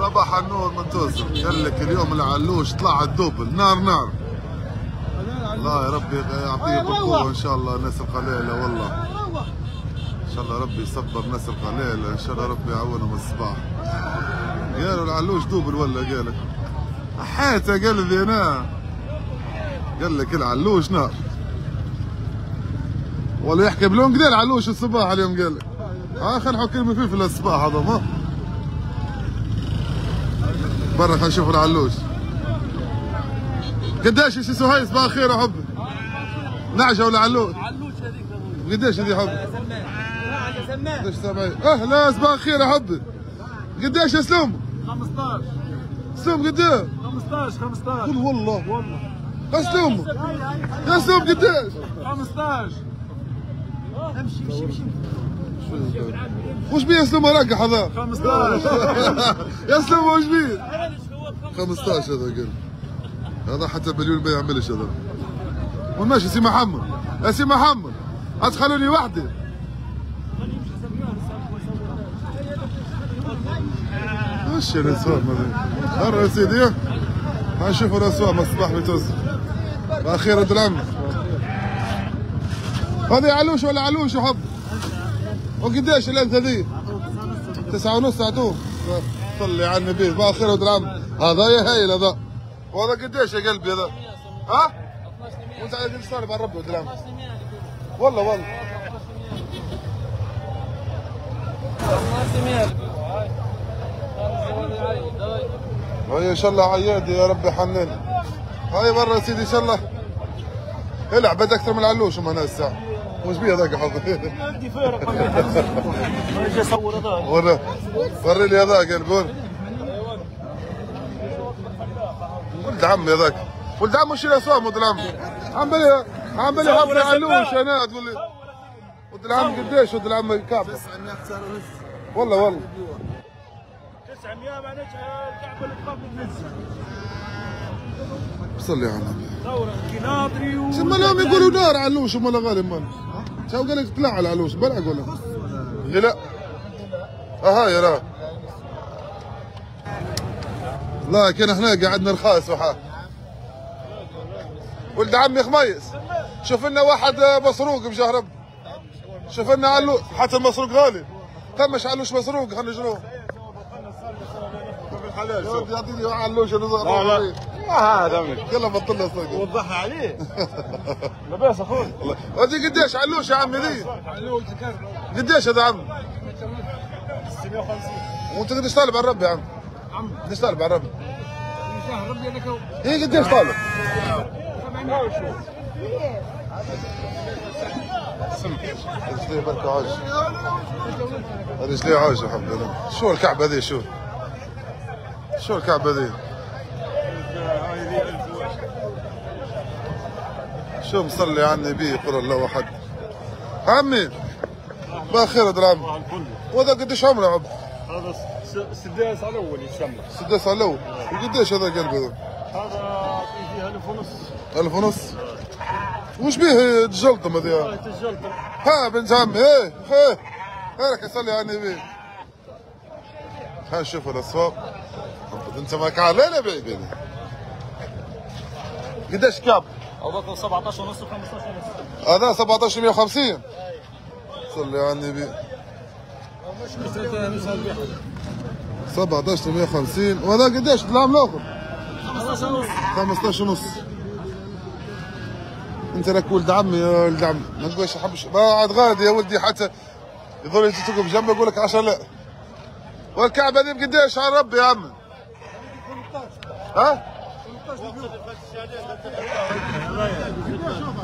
صباح النور من توزر. قال لك اليوم العلوش طلع الدوبل نار نار. الله يا ربي يعطيه بالقوة ان شاء الله الناس القليلة والله. ان شاء الله ربي يصبر الناس القليلة، ان شاء الله ربي يعاونهم الصباح. قالوا العلوش دوبل ولا قالك؟ حيته قال لي انا. قال لك العلوش نار. ولا يحكي بلون قدير العلوش الصباح اليوم قال لك. خلينا نحط كلمة فلفل الصباح هذا ما. برا خلينا نشوف العلوش. قديش يا سي سهيل صباح الخير يا حبي؟ نعجة ولا علوش؟ علوش هذيك. قديش هذي حبي؟ نعجة سمان. قديش 70؟ لا صباح الخير يا حبي. قديش يا سلوم؟ 15. سلوم قديش؟ 15. قول والله. يا سلوم. يا سلوم قديش؟ 15. امشي. وش بيه يا سلوم رقح هذا؟ 15. يا سلوم وش بيه؟ 15 هذا قال. هذا حتى مليون ما يعملش هذا. وماشي سي محمد. يا سي محمد هتخلوني وحدي. وش الاسواق هذه؟ هرا يا سيدي هنشوفوا الاسواق من الصباح بتوزع. باخير ولد العم. هذه علوش ولا علوش يا حب؟ وقديش الانثى ذي؟ 9:30 اعطوه. صلي على النبي. باخير ولد العم. هذا يا هايل هذا. وهذا قديش يا قلبي هذا؟ وانت على قد صار بعرب ولد العم. والله. هاي ان شاء الله عيادي يا رب يحنن. هاي برا يا سيدي ان شاء الله. العب بدك اكثر من العلوش هم هنا الساعه. وش بيه هذاك يا حظي؟ عندي فارق اجي اصور هذاك. وري لي هذاك نقول. ولد عمي هذاك. ولد عمي وش الاسوام ولد العم؟ عمالي حبني علوش انا تقول لي. ولد العم قديش ولد العم كعب؟ 900 والله 900 معناتها الكعبه اللي تقابل النزه. صلي على النبي. ثوره كناطري ثم اليوم يقولوا نار علوش هم غالب من. شو قال لك طلع على علوش بلع ولا؟ غلاء. هاي راه. لكن احنا قعدنا رخاص وحا. ولد عمي خميس شوف لنا واحد مسروق بجهرب. شوف لنا علوش حتى المسروق غالي. ثمش علوش مسروق خلينا نجروه. بالحلال شوف يعطيني علوش لا هذا منك يلا بطل له صدق وضحها عليه. لاباس اخوي. هذه قديش علوش يا عمي ذي؟ علوش قديش هذا عمي؟ 650. وانت قديش طالب على الرب يا عم؟ قديش طالب على الرب؟ شهر ربي انا كو. هي قديش طالب؟ 700 وشوي. هذا شليه بركة عاج. هذا شليه عاج يا حبيبي. شو الكعبة ذي شو الكعبة ذي؟ شو مصلي على النبي يقول الله احد. عمي باخير ولد العم. وهذا قديش عمره عبد؟ هذا السداس على الاول يسمى. السداس على الاول. وقديش هذا قلبه هذا؟ هذا فيه 1000 ونص. 1000 ونص؟ وش بيه الجلطم هذي؟ الجلطم. بنت عمي هيك صلي على النبي. نشوف الاسواق. انت ما كان لا بعيد. قديش كعب؟ هذاك 17 ونص و 15 ونص. هذا 17 150. صلي على النبي. 17 150 وهذا قديش العام الاخر؟ 15 ونص. 15 ونص. انت لك ولد عمي يا ولد عمي ما تقولش حبش ما عاد غادي يا ولدي حتى يظل تقف جنبي يقول لك 10 لا. والكعبه ذي بقديش على ربي يا عمي؟ 13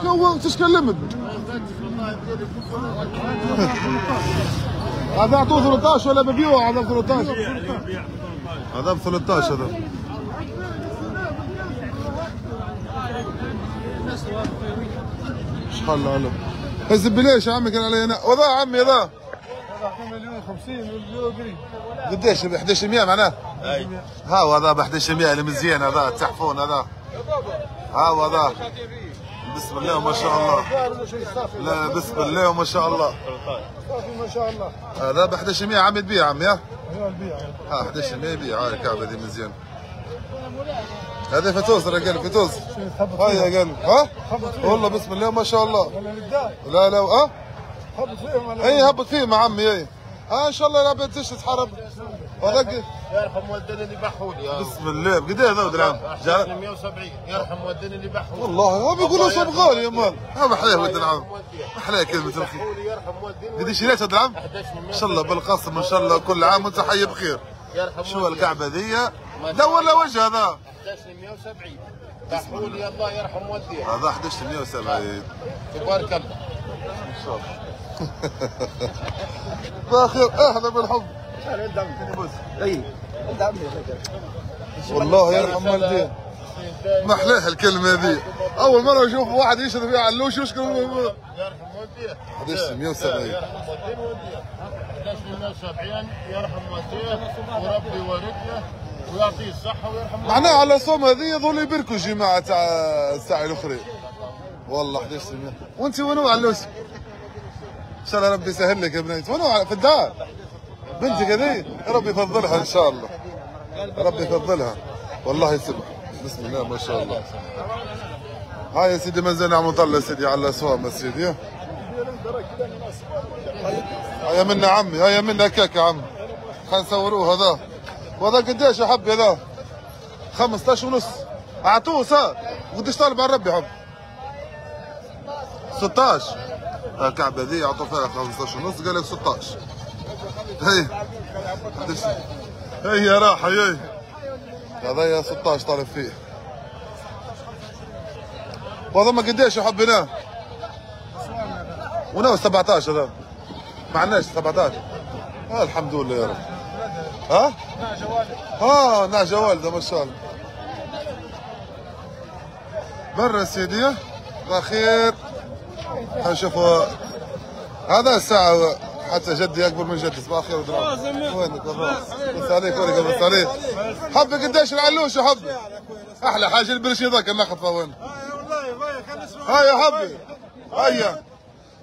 هو تتكلم هذا اعطوه 13 ولا ببيعه هذا ب 13؟ هذا ب 13 هذا. شحال على هز بليش يا عمي كان علي انا وذا عمي ذا 1,050,000 قريب. قديش ب 1100 معناه؟ اي ها هذا ب 1100 المزيان هذا التحفون هذا ها هذا بسم الله ما شاء الله. لا بسم الله ما شاء الله. ما شاء الله هذا ب 1100 عم تبيع عمي ها؟ ها 1100 يبيع. هاي الكعبه ذي مزيان. هذا فتوس رجال فتوس. هاي يا قلب. ها؟ والله بسم الله ما شاء الله. لا لا ها؟ هبط فيهم. اي هبط فيهم يا عمي. اي ان شاء الله لا تشتت حرب. هذاك يرحم والدنا اللي بحولي. بسم الله بقد ايه ذا درهم؟ 170. يرحم والدنا اللي بحولي. والله هم يقولوا صوب غالي يا مال. ما حلاه ولد العم. ما حلاه كلمة الخير. يرحم والدنا. قديش شريتها درهم؟ ان شاء الله بالقسم ان شاء الله كل عام وانت حي بخير. شو الكعبة ذي؟ لا ولا وجه هذا؟ 11170 بحولي. الله يرحم والديك. هذا 11170. تبارك الله. ان شاء الله. باخر اهلا بالحب. اي والله يرحم والديه. ما احلاها الكلمه ذي. اول مره اشوف واحد يشرب فيها علوش يشكر. يرحم والديه. 11170. يرحم والديه. 11170 يرحم والديه وربي يورد له ويعطيه الصحه ويرحم. معناها على صوم هذه يظلوا يبركوا جماعه تاع الساعه الاخرى. والله 11100. وانت وينو علوش؟ ان شاء الله ربي يسهل لك يا بنيتي. وينو في الدار؟ بنتك هذه ربي يفضلها ان شاء الله. ربي يفضلها. والله يسمح. بسم الله ما شاء الله. هاي يا سيدي مازال عم نطلع سيدي على صوم يا سيدي. هيا منا عمي. هيا منا كاك يا عمي. خلينا نصوروه هذا. وهذا قديش يا حبي هذا؟ 15 ونص. اعطوه صار. قديش طالب على ربي يا حبي؟ 16. الكعبه ذي اعطوا فيها 15 ونص قال لك 16. هي هي راحه هي. هذا يا 16 طالب فيه. وهذا قديش يا حبينا؟ ونو 17 هذا. ما عندناش 17. الحمد لله يا رب. ها؟ نعجة والدة ما شاء الله. برا سيدي خير. حنشوفوا هذا الساعة حتى جدي أكبر من جدي. صباح الخير ودراهم. وينك والله؟ بس عليك وينك بس عليك. حبي قديش العلوش يا حبي؟ أحلى حاجة البرشي ذاك النخطة وين؟ هاي يا حبي. هيا.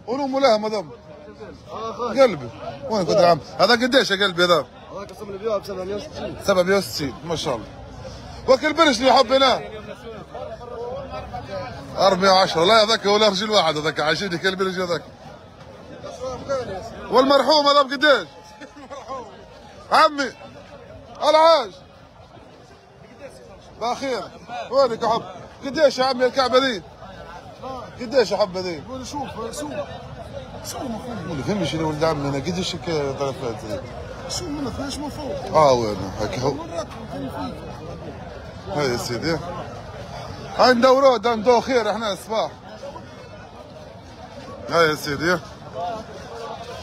قولوا ملاها مدام. قلبي. وينك ودراهم؟ هذا قديش يا قلبي هذا؟ هذا قسم اللي بيوها ب 760. 760 ما شاء الله. وكل برش اللي حبيناه 410. لا هذاك ولا رجل واحد هذاك عايشين كل برش هذاك. والمرحوم هذا بقديش؟ عمي العاج باخير. وينك يا حب؟ قديش يا عمي الكعبه ذي؟ قديش يا حبه ذي؟ شوف ما فهمش اللي ولد عمي انا قديش طرفات ذي؟ شو ما فيهاش من فوق. وين هيك هو. هاي يا سيدي. هاي ندوروا خير احنا الصباح. هاي يا سيدي.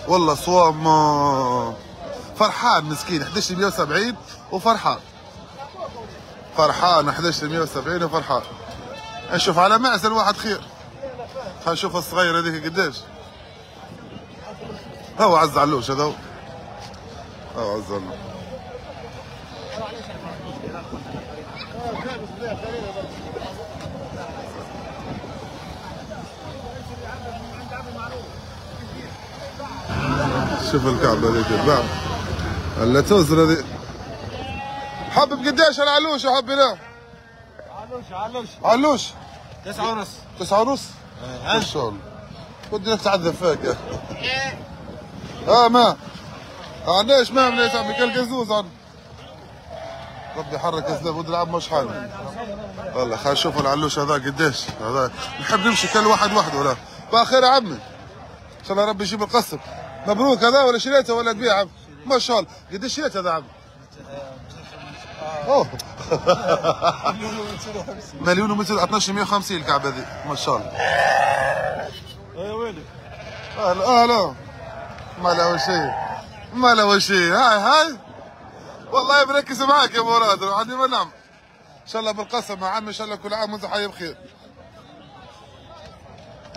والله صوم فرحان مسكين. 1170 وفرحان. فرحان 1170 وفرحان. نشوف على معزل واحد خير. خلينا نشوف الصغير هذيك قديش. هو عز علوش هذا هو عز علوش. شوف الكعبة هذيك تباع. الا توزر هذي. حبب قديش العلوش يا حبي لا؟ علوش 9 ونص. 9 ونص؟ ما شاء الله. ودي نتعذب فيك يا اخي. ما عندناش ما من يا عمي كالقزوز عن. ربي يحرك اسباب ودي العب مش حالي. والله خلينا نشوف العلوش هذا قديش. هذا نحب نمشي كل واحد وحده ولا. باخير يا عمي. ان شاء الله ربي يجيب القصب. مبروك هذا ولا شريته ولا تبيع عم؟ ما شاء الله. قديش شريت هذا عم؟ اوه 1,250,000 الكعبه ذي ما شاء الله. ايوه وينك؟ اهلا. ما له شيء. ما له شيء. هاي والله بركز معاك يا ابو راد. عندي ما نعم. ان شاء الله بالقسم يا عمي. ان شاء الله كل عام وانت حي بخير.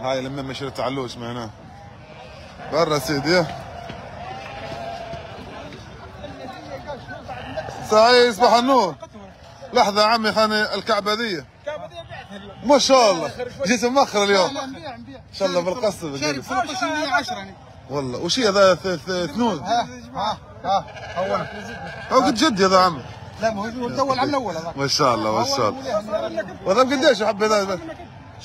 هاي لما شريت علوش من هنا. برا سيدي. سعيد صباح النور. لحظة يا عمي خاني الكعبة ذي. ما شاء الله جيت مأخر اليوم. ان شاء الله بالقصب. شاري 1310 والله وش هذا ثنون؟ هو قد جدي هذا عم. لا ما هو الاول على الاول هذا. ما شاء الله ما شاء الله. وهذا قديش يا حبي هذا؟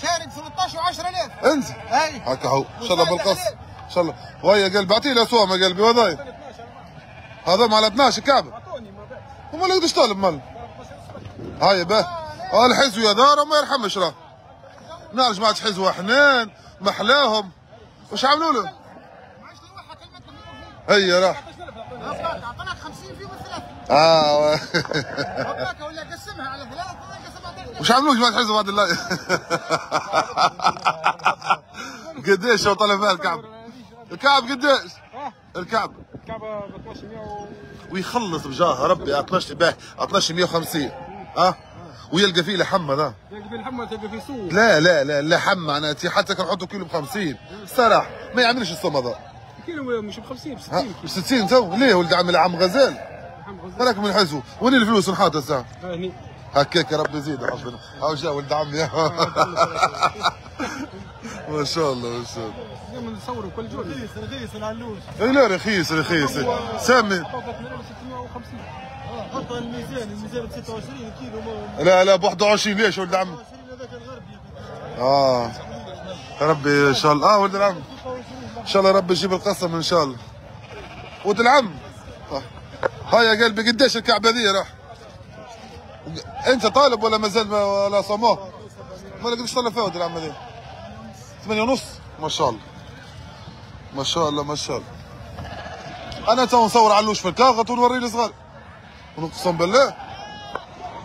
شاري ب 13 و10000. انزل. اي هكا هو ان شاء الله بالقص ان شاء الله. ويا قلبي اعطيه له اسوام يا قلبي وهذا هذا مال 12 كعبه. وما يقدرش طالب مال. هاي به الحزو يا دار وما يرحمش راه. نار جماعه حزوه حنان محلاهم. وش عملوا له؟ هي راح. اعطيناك 50 فيهم ثلاثه. ولا قسمها على ثلاثه قسمها. وش عملوا جماعه حزب بعد الله؟ قديش هو طلب مال الكعب؟ الكعب قديش؟ الكعب ب 1200 ويخلص بجاه ربي 12150 ويلقى فيه لحمه ذا. يلقى فيه لحمه تلقى فيه سوق. لا لحمه انا حتى كان نحطوا كيلو ب 50 صراحه ما يعملش الصوم هذا. كيلو مش ب 50 ب 60. ب 60 تو ليه ولد عم غزال؟ هذاك من الحزو وين الفلوس نحط الساعه؟ هني هكاك يا رب يزيد ربنا. هاو جا ولد عمي. ما شاء الله ما شاء الله. اليوم نصوروا كل جول. رخيص العلوش. اي لا رخيص سامي. حط الميزان ب 26 كيلو. لا ب 21 ليش ولد عمي؟ هذاك الغربي. ربي ان شاء الله ولد العم ان شاء الله ربي يجيب القسم ان شاء الله. ولد العم هاي يا قلبي قديش الكعبه ذي راح؟ انت طالب ولا مازال ولا صموه؟ ما قديش طالب فيها ولد العم ذي؟ 8 ونص ما شاء الله ما شاء الله ما شاء الله. انا تو نصور علوش في الكاغط ونوري لي صغار ونقسم بالله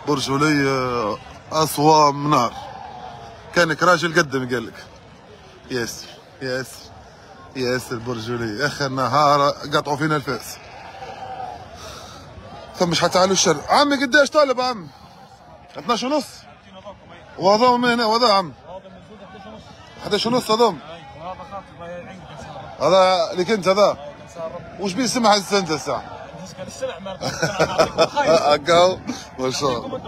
برجولي اصوام نار. كانك راجل قدم قال لك ياسر برجولي اخر النهار قطعوا فينا الفاس. فمش حتعالوا الشر. عمي قديش طالب عم؟ 12 ونص. وهذا من هنا وهذا عم 11 ونص هذا. هذا اللي كنت هذا وش بيه سمع هسه انت الساعه؟ هكا ما شاء الله.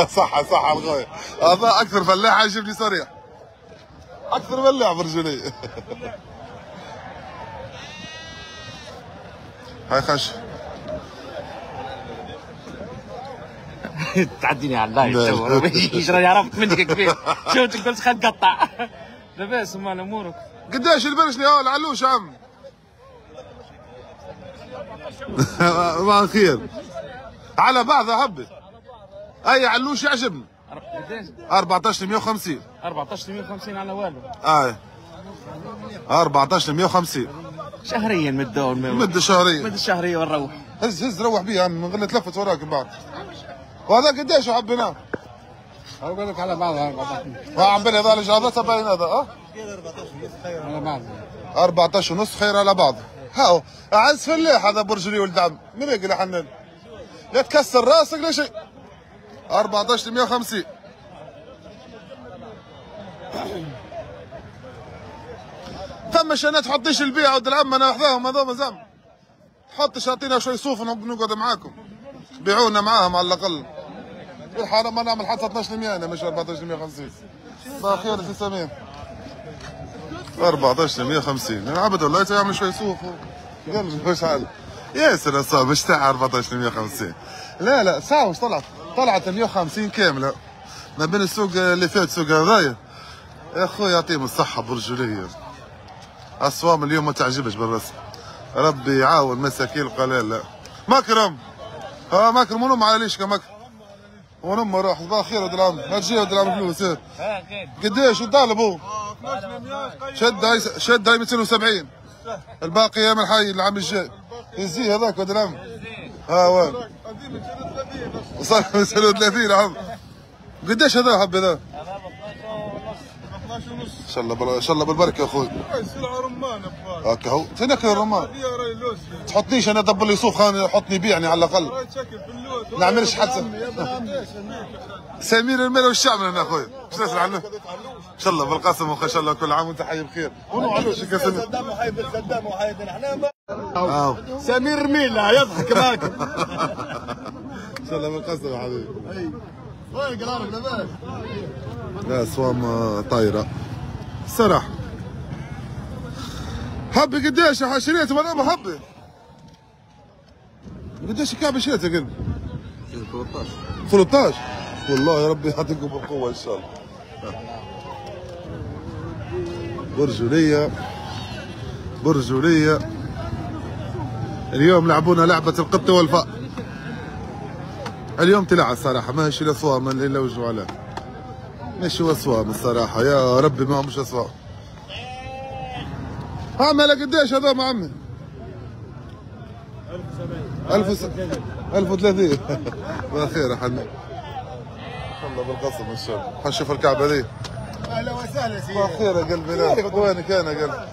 صح الغايه. هذا اكثر فلاح يجيب لي صريح. اكثر فلاح برجولي. هاي خش. تعديني على اللايف. ايش راني عرفت منك كبير. شفتك قلت خل نقطع. لاباس امال امورك؟ قديش البرشلي العلوش عم؟ ما خير على بعضها هبي. اي علوش يعجبني. 14150. 14150 على والو. 14150 شهريا مد شهريا. مد الشهريه ونروح. هز روح بيه يا عم من غير تلفت وراك بعد. وهذا قديش حبيناه؟ اقول لك على بعضها 14. عم بالي هذا الاجازات باين هذا 14 ونص خير على بعض. هاو اعز فلاح هذا برجلي ولد عم من هيك لحنان لا تكسر راسك لا شيء. 14150. ثم شنات تحطيش البيع ولد العم انا احذاهم هذوما زعما تحطش اعطينا شوي صوف نقعد معاكم بيعونا معاهم على الاقل. الحرام ما نعمل حتى 12100 انا مش 14150. صار خير في سمين 14150. العبد والله يعمل شوي صوف قلبي مش عارف ياسر الصعب مش تاع 14150. لا ساعة وش طلعت 150 كاملة ما بين السوق اللي فات سوق هذايا. يا اخوي يعطيهم الصحة برجولية. أصوام اليوم ما تعجبش بالرسم. ربي يعاون مساكين القلال. لا مكرم مكرم ونم على ليش كمكرم ونم راح صباح خير ولد العم. ما تجي ولد العم فلوس قديش طالبوا؟ شد هاي 270. الباقي يا من الحي العام الجاي يزي هذاك ولد العم. وين؟ وصل 230 عم. قديش هذا حبي ذا؟ ان شاء الله بالبركه يا اخوي. سلعه رمان هكا هو فينك الرمان؟ تحطنيش انا دبر لي صوف خاني حطني بيعني على الاقل. نعملش حتى سمير المال والشعب هنا اخوي. ايش تسال عنه؟ ان شاء الله بالقسم ان شاء الله كل عام وانت حي بخير. ونو علوش يا سمير. صدام وحيد صدام وحيد احنا سمير ميلا يضحك معك. ان شاء الله بالقسم يا حبيبي. وين قرارك لاباس؟ لا اسوام طايره الصراحه. حبي قديش شريت ولا ما حبي؟ قديش كعب شريته قلبي؟ 13. 13 والله يا ربي يعطيكم بالقوه ان شاء الله. برجوليه اليوم لعبونا لعبه القط والفأر. اليوم تلعب الصراحه ماشي الاسوام اللي وجهوا عليه، ماشي اسوام الصراحه يا ربي ما مش اسوام. عمل قديش هذا مع عمي؟ 1030 بخير حنا والله بالقسم ان شاء الله. حنشوف الكعبه ذي. اهلا وسهلا سيدي. بخير يا قلبي. لا وينك انا قلبي؟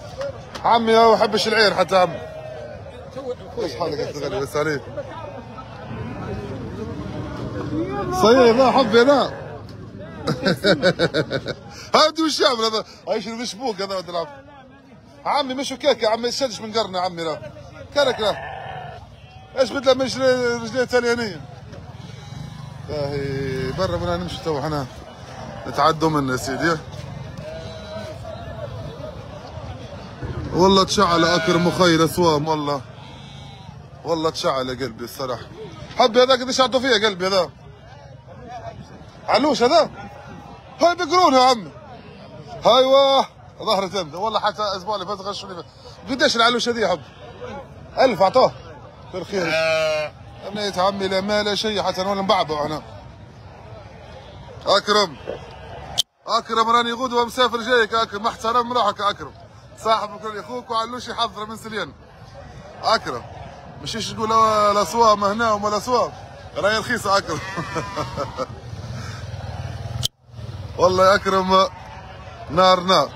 عمي ما بحبش العير حتى عمي. ايش حالك يا غالي بس عليك؟ صحيح لا حبي لا. هادي وش يعمل هذا؟ ايش المشبوك هذا ولد العم؟ عمي مش كيك يا عمي يشدش من قرنه عمي لا. كرك لا. ايش بدله مش رجليه تاليانيه؟ باهي برا بدنا نمشي تو احنا نتعدوا منه يا سيدي. والله تشعل اكرم وخير اسوام والله تشعل يا قلبي الصراحه. حبي هذا قديش عطوا فيه قلبي هذا؟ علوش هذا؟ هاي بقرونه يا عمي. ايوه ظهرت انت والله حتى اسبوع اللي فات غشوني. قديش العلوش هذه يا حب؟ 1000 اعطوه بالخير. بنيت عمي لا ما لا شيء حتى ولا مبعبع انا. اكرم راني غدوه مسافر جايك اكرم. محترم روحك اكرم. صاحب كل اخوك وعلوش يحضر من سليان. اكرم مشيش تقول لا صوام هنا وما لا صوام راهي رخيصه اكرم. والله يا اكرم نار.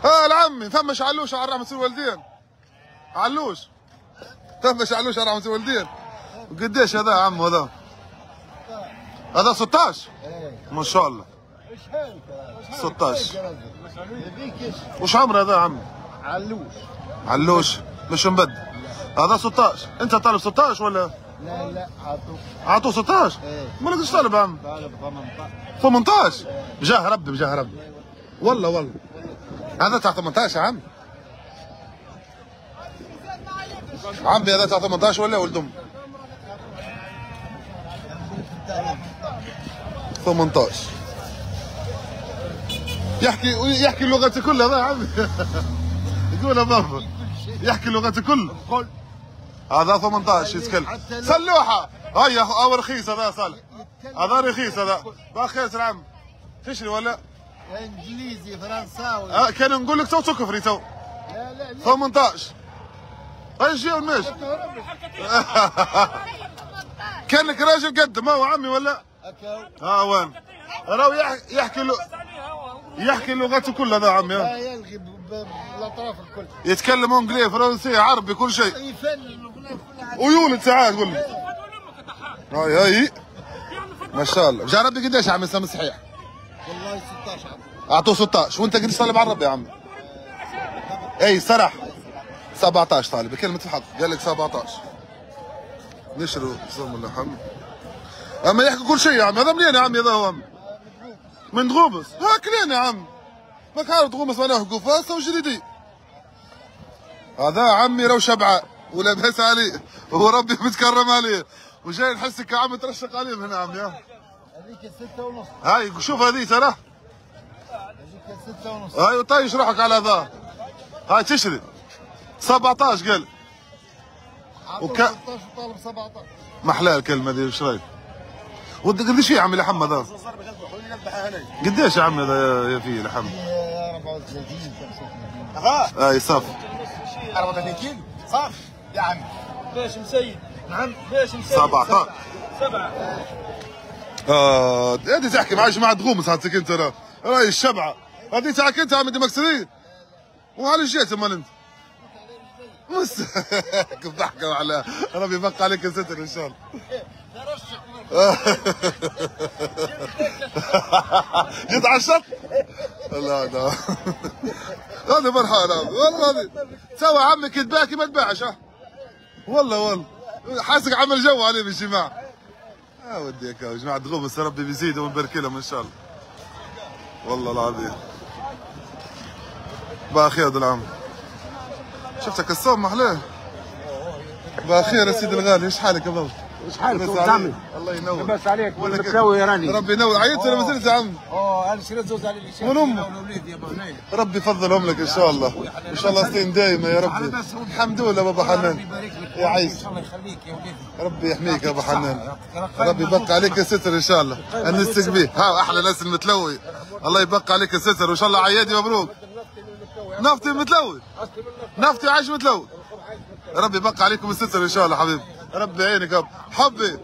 ها العمي ثمش علوش على رحمة الوالدين. علوش ثمش علوش على رحمة الوالدين. وقديش هذا يا عم هذا 16 ما شاء الله. 16 وش عمره هذا يا عم؟ علوش مش مبدل. هذا 16 انت طالب 16 ولا؟ لا عطوه 16. امال قديش طالب يا عم؟ طالب 18 بجاه ربي والله هذا تاع 18 يا عم. عمي هذا تاع 18 ولا ولد ام؟ 18 يحكي اللغة كلها هذا يا عمي. يقول يا بابا يحكي اللغة كلها. هذا 18 يتكلم سلوحة. هيا هو رخيص هذا صالح. هذا رخيص هذا باخير يا عم. تشري ولا؟ انجليزي فرنساوي. كان نقول لك تو تكفري تو. لا 18 هاي شيء ماشي. كانك راجل قد ما هو عمي ولا؟ وين؟ راهو يحكي لغته كلها ذا عمي. لا يلغي بالاطراف الكل. يتكلم انجليزي فرنسي عربي كل شيء. يفنن ويولد ساعات قول لي. هاي ما شاء الله. جا ربي قديش عم اسلام صحيح؟ والله 16 عام. اعطوه 16 وانت قديش طالب على الربي يا عمي؟ اي صراحه 17 طالب كلمة الحق قال لك 17. نشروا صم اللحم. اما يحكي كل شيء يا عمي. هذا منين يا عمي هذا هو؟ من دغومس. هاكلين يا عم. ما كانوا دغومس معناه قفاصه وجريدي. هذا عمي رو شبعان ولاباس عليه وربي متكرم عليه وجاي نحسك يا عم ترشق عليه من هنا عمي. هذيك 6.5. هاي شوف هذي ترى. هذيك 6.5. هاي طيش روحك على ذا. هاي تشري 17 قال. 16 وطالب 17. محلاه الكلمه ذي ايش رايك؟ قديش فيه يا عمي لحم هذا؟ قديش يا عمي هذا يا فيه لحم؟ 34 35. اي صافي 34 كيلو صافي يا عم. باش مسيد. نعم باش مسيد. 17. 7. هذه تحكي مع جماعه غومس هاتك انت راي الشبعه. هذه تاعك انت عم دمكسرين. وعلى جيت امال انت؟ بس كيف ضحكوا على ربي يبقى عليك ستر ان شاء الله. جيت على الشط؟ لا هذا فرحان والله. سوى عمك يتباكي ما تباعش. والله حاسك عمل جو عليه بالجماعه. ودي يا جماعه غومس ربي بيزيدهم ويبارك لهم ان شاء الله. والله العظيم. باخي هذا العام. شفتك الصوم محلاه. بخير يا سيدي الغالي، ايش حالك يا ضو؟ ايش حالك لاباس يا عمي؟ الله ينور. لاباس عليك متساوي راني. ربي ينور. عيطت ولا ما زلت يا عم؟ انا شريت زوز على الشيخ من امك؟ والاولاد يا ابو هنيل. ربي يفضلهم لك ان شاء الله، ان شاء الله سنين دايمه يا ربي. الحمد لله بابا حنان. يا عيش. ان شاء الله يخليك يا وليدي. ربي يحميك يا ابو حنان. ربي يبقى عليك الستر ان شاء الله. انستك بيه. ها احلى ناس المتلوي. الله يبقى عليك الستر وان شاء الله عيادي مبروك. نفتي متلوي. نفتي عايش متلوي. ربي يبقى عليكم الستر ان شاء الله حبيبي. ربي يعينك يا حبي.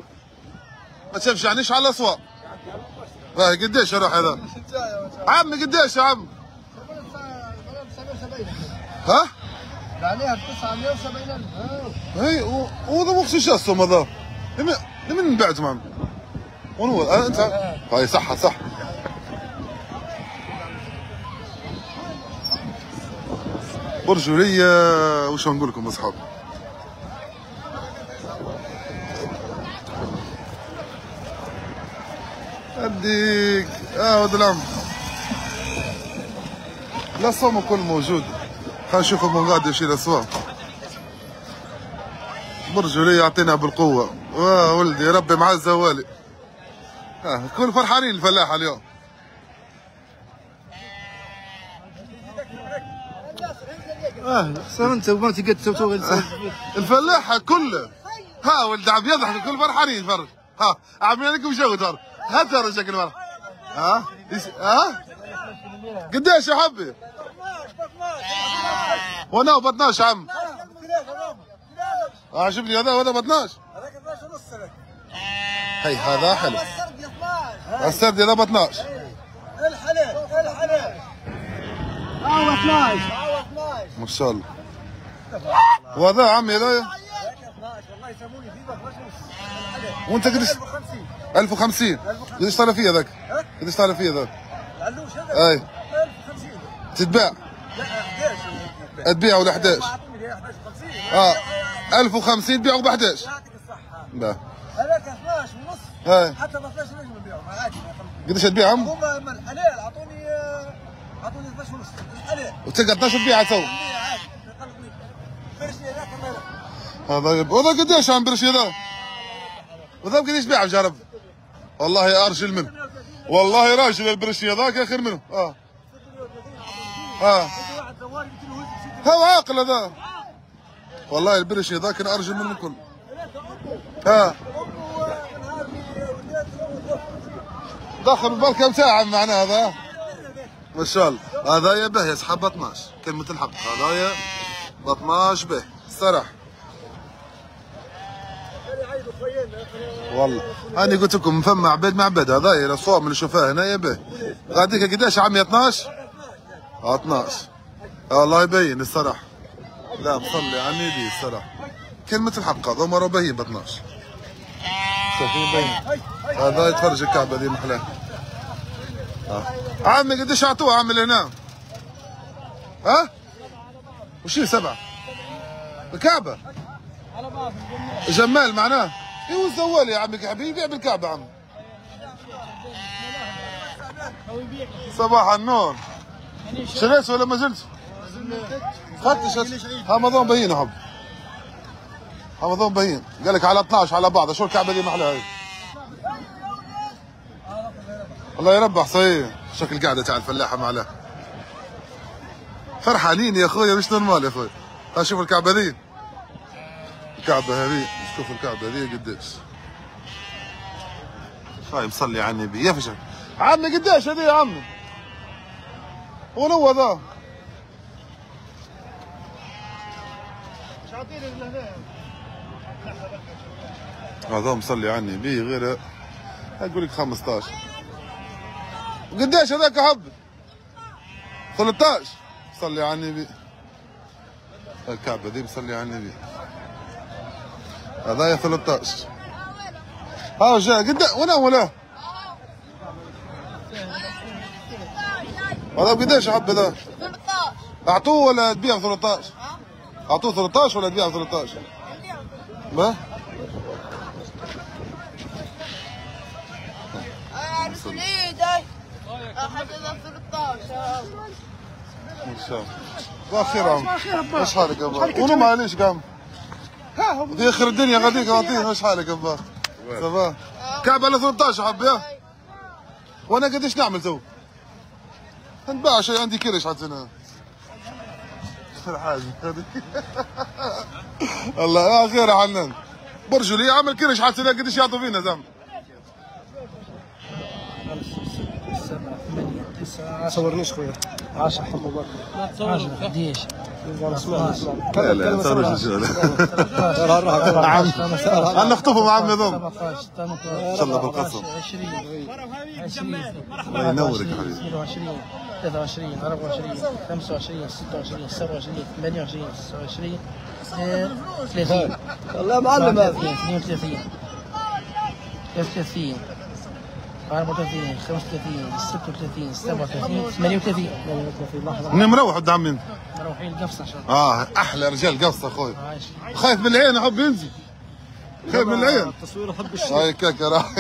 ما تشجعنيش على الاسواق. باهي قديش اروح هذا؟ عمي قديش يا عم؟ ها؟ عليها 970,000. اي وهذا وقت شو الصوم هذا؟ لمن بعت معهم؟ وين هو؟ انت؟ هاي صح صح. برجولية وش نقول لكم اصحاب؟ اديك ولد العم. لا الصوم كل موجود. خلينا نشوف من غادي يمشي الاسواق. برجولية يعطينا بالقوة. ولدي ربي مع الزوالي. كل فرحانين الفلاحة اليوم. صار انت وما تقدر تسوي الفلاحة كله. ها ولد عم يضحك الكل فرحانين فرج. ها عاملين لكم جو ترى. ها ترى شكل فرح. ها قديش يا حبي؟ وانا ب 12 عم. عجبني هذا وهذا ب 12. هذاك 12 ونص لك. هي هذا حلو. السردي هذا ب 12. الحلال الحلال. 12 ما شاء الله. وهذا عمي هذا 12 والله يسموني فيه 12 ونص. وانت قديش؟ 1050. قديش طالع فيه هذاك؟ قديش طالع فيه هذاك؟ علوش هذا؟ اي 1050. تتباع؟ لا 11. تبيع ولا 11؟ اعطوني 11 50. 1050 تبيعوا ب 11. يعطيك الصحة. لا هذاك 12 ونص. هاي حتى ب 12 نجم نبيعهم عادي. قديش تبيع عم؟ هم الحلال اعطوني 12 ونص الحلال. وتلقى 12 تبيعها تو. عادي قلبي. فرشي هذاك هذا وهذا قديش عم برشي هذا؟ وذا قديش بيع جرب؟ والله ارجل منه. والله راجل البرشي هذاك اخر منه. هو عاقل هذا. والله البرشي هذاك انا ارجل منه الكل. دخل بالك كم ساعة معناه هذا؟ ما شاء الله. هذايا به يسحب ب 12 كلمة الحق. هذايا ب 12 به الصراحة. والله أنا قلت لكم فما عباد مع عباد. هذايا الأصوات اللي شوفها هنا به. غاديك قداش يا عمي 12؟ 12. الله يبين الصراحة. لا مصلي على النبي الصراحة. كلمة الحق هذا مرة باهي ب 12. شوفي يبين. هذا يتفرج الكعبة ذي محلاها. عمي قديش اعطوه عمي اللي هنا؟ ها؟ وش هي 7؟ الكعبة؟ جمال معناه؟ ايوه الزوال يا عمي حبيبي يبيع بالكعبة عمي. صباح النور. شريت ولا ما زلت؟ فتش رمضان بين حب. رمضان بين قال لك على 12 على بعض. شو الكعبة دي محلاها هذه؟ الله يربح صحيح. شكل قاعدة تاع الفلاحة معلاه. فرحانين يا اخويا مش نورمال يا اخويا. ها شوف الكعبة ذي. الكعبة هذه شوف الكعبة ذي قديش. هاي مصلي على النبي يا فشل. عمي قديش هذي يا عمي؟ وين هو ذا؟ مش عاطيني هنا. هذا مصلي على النبي غير اقول لك 15. قديش هذاك يا حبي؟ 13. صلي على النبي. الكعبة دي بصلي على النبي. هذا يا 13. ها جاء قديش وين هو له؟ هذا قديش يا حبي ذا؟ 13. اعطوه ولا تبيع 13؟ اعطوه 13 ولا تبيع 13؟ ما؟ سنيدي. حتى 13. ان شاء الله. باخير عم. ايش حالك ابا؟ ونو معليش قام. بدي اخر الدنيا غاديك اعطيني. ايش حالك ابا؟ صباح. كعب على 13 حب يا. وانا قديش نعمل تو؟ نباع شيء عندي كرش حتى الحاج الله يا خير يا حنان. برجوا لي عمل كرش حتى قديش يعطوا فينا زعما. 9 صورنيش خويا 10 حب مبارك ما تصورش 11 لا لا ما تصورش ان شاء الله. عم نخطفوا مع عم نظام ان شاء الله بالقسم. 20 الله ينورك حبيبي. 22 23 24 25 26 27 28 29 30 والله معلم هذا 32 33 34 35 36 37 38 لحظة. منين مروح ود عمي انت؟ مروحين القفصة ان شاء الله. احلى رجال قفصة اخوي. خايف من العين احب ينزل. خايف من العين. التصوير احب الشيء. هاي كاكا راح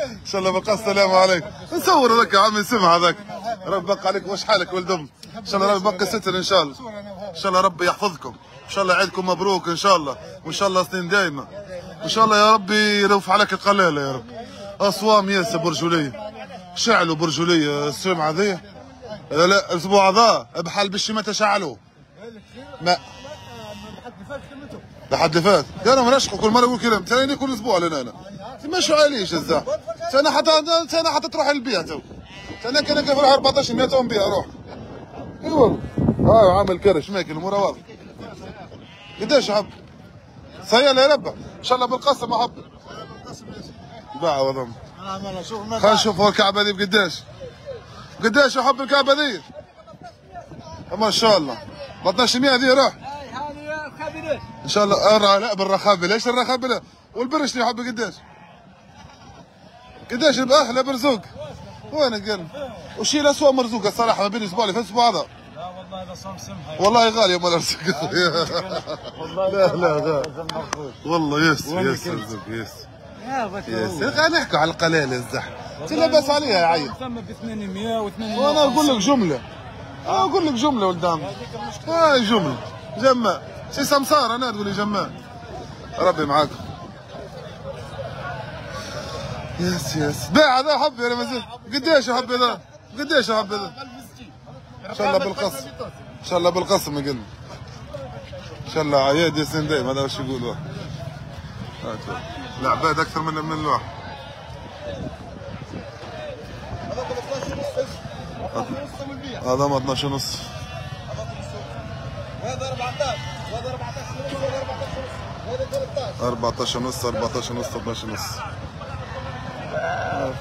ان شاء الله بقى. السلام عليكم. نصور هذاك يا عمي سمع هذاك. رب يبقى عليك واش حالك ولد ام. ان شاء الله رب يبقى ستر ان شاء الله. ان شاء الله ربي يحفظكم. ان شاء الله عيدكم مبروك ان شاء الله. وان شاء الله سنين دايمة. وان شاء الله يا ربي يرفع عليك القلالة يا رب. اصوام ياسر برجولية. شعلوا برجولية السمعة ذي. لا الاسبوع ذا بحال بالشمة تشعلوا. ما لحد اللي فات يا انا منشقوا كل مره اقول كلام ثاني كل اسبوع لنا انا تمشوا عليش الزاح سنه حتى تروح البيع تو سنه كان كيف 14 100 نبيع روح اي والله. عامل كرش ماكل الامور واضحه. قديش يا حب؟ سيال يا ربع ان شاء الله بالقسم احب باع وضم. خلينا نشوف هو الكعبه ذي بقديش يا حب الكعبه ذي؟ ما شاء الله ب 1200 ذي روح ان شاء الله. لا بالرخابه ليش الرخابه لا والبرش يا حبي قديش باحلى برزوق وين القلب وشيل اسوء مرزوقه الصراحه ما بين الاسبوع اللي فات الاسبوع هذا. لا والله هذا صام سمحه والله غالي مال ارزق. لا والله يس رزق يس خلينا نحكوا على القلال الزحمه تلبس عليها يا عيل. ثم ب 800 و800 وانا اقول لك جمله ولدام هاي جمله جماع سي سمسار انا تقول لي جماع. ربي معاكم. يس بيع هذا حبي انا مازال. قديش يا حبي ذا؟ ان شاء الله بالقسم يقول ان شاء الله عياد ياسين دايم هذا وش يقول واحد. العباد اكثر من الواحد. هذا ما 12 ونص. هذا 14 ونص 12 ونص.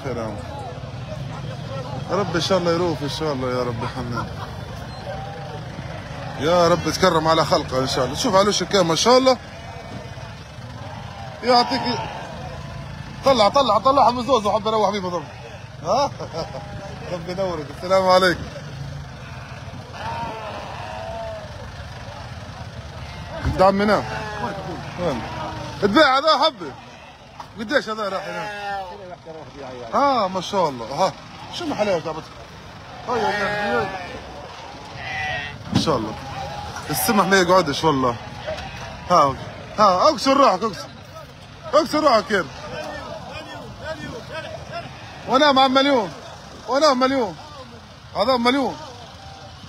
خير يا عم. رب ان شاء الله يروف ان شاء الله يا رب حنان. يا رب تكرم على خلقه ان شاء الله. شوف على وشك ما شاء الله يعطيك. طلعها من زوز وحب اروح بيه بضم. ها ربي ينورك. السلام عليكم. انت عمنا وين؟ تبيع هذا حبي قديش هذا راح هناك؟ ما شاء الله. شو محلاوة تعبتك؟ هاي ان شاء الله السمح ما يقعدش والله. اكسر روحك كيف وانا مع مليون هذا مليون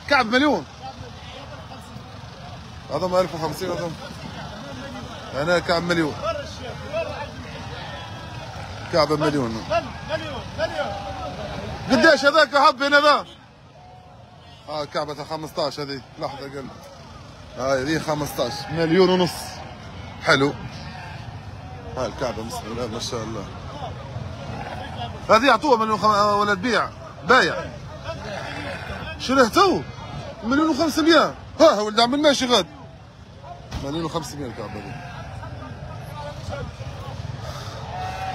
كعب مليون هذا 1050 هذا انا كعب مليون كعب مليون. قديش هذاك يا حبي هنا ذا؟ كعبة 15 هذه لحظة قل. هاي ذي 15 مليون ونص. حلو. هاي الكعبة بسم الله ما شاء الله. هذه يعطوها مليون ولا تبيع بايع. شريته مليون و500. ولد عم ماشي غاد. مليون و500 الكعبة ذي.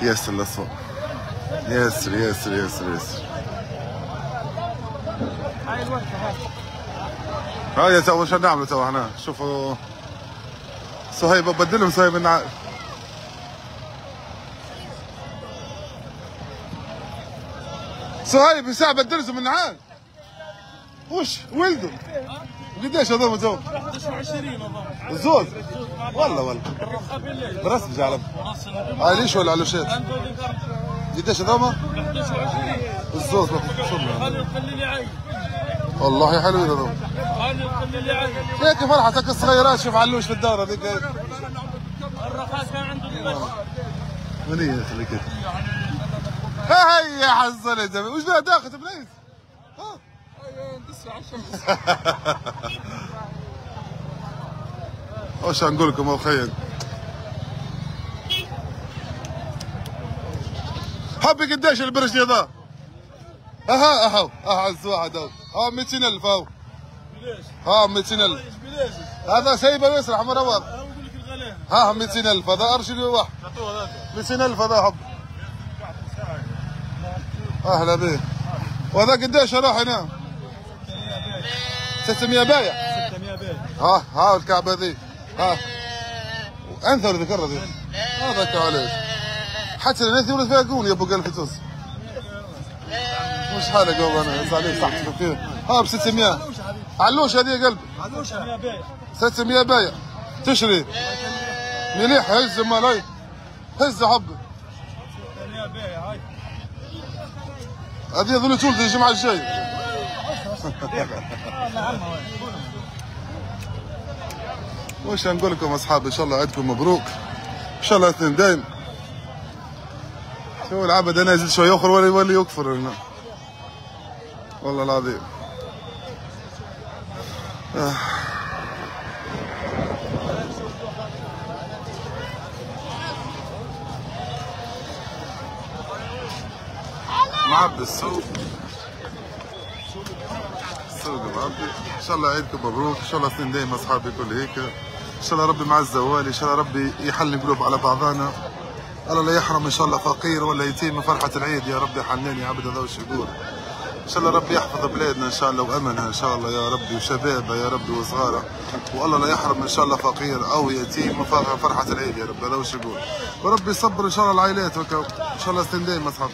ياسر الأصفر. ياسر. هاي تو شو نعملوا تو احنا شوفوا صهيب بدلهم صهيب من صهيب ساعة بدلهم من عاد وش ولده؟ قديش هذول تو؟ 21 اظن. الزوز؟ والله برسم جعلهم. على ليش ولا على شيت؟ قديش هذول؟ 21 الزوز هذا يقلل لي عين. والله حلوين هذول. هذا يقلل لي عين. هيك فرحتك الصغيرات شوف علوش في الدار هذيك. الرخاص كان عنده المشي. من هي خليك هيا حصل يا زلمه وش ذا داخل بنيس؟ ها ندسها على الشمس. وش نقول لكم اخيي؟ حبي قديش البرش ذا؟ اها عز واحد اهو. ها 200,000 اهو. ها 200,000. هذا سايبه ويسرح مروض. ها 200,000 هذا ارشد واحد. 200,000 هذا حب. اهلا به. وهذا قديش راح هنا؟ 600 بايع. 600 بايع. ها الكعبه ذي. ها انثى ولا ذكر ذي؟ هذاك عليك. حتى الانثى ولد فيها قول يا ابو قلب توس. مش حالك والله انا عليك صح كثير. ها ب 600. علوش هذه يا قلبي. 600 بايع. 600 بايع. تشري. مليح هز مال هاي. هز حبه. 600 بايع هاي. هذه يظل تولد الجمعه الجاي. وش نقول لكم اصحاب ان شاء الله عيدكم مبروك. ان شاء الله اثنين دايم. شو العبد نازل شوي يخر ولا يولي يكفر هنا. والله العظيم. معبي السوق معبي. ان شاء الله عيدكم مبروك. ان شاء الله اثنين دايما اصحابي كل هيك. ان شاء الله ربي مع الزوالي. ان شاء الله ربي يحل قلوب على بعضنا. الله لا يحرم ان شاء الله فقير ولا يتيم من فرحه العيد يا ربي. حنان يا عبد هذا وش يقول. ان شاء الله ربي يحفظ بلادنا ان شاء الله وامنها ان شاء الله يا ربي وشبابها يا ربي وصغارها. والله لا يحرم ان شاء الله فقير او يتيم من فرحه العيد يا ربي هذا وش يقول. وربي يصبر ان شاء الله العائلات ان شاء الله اثنين دايما اصحابي.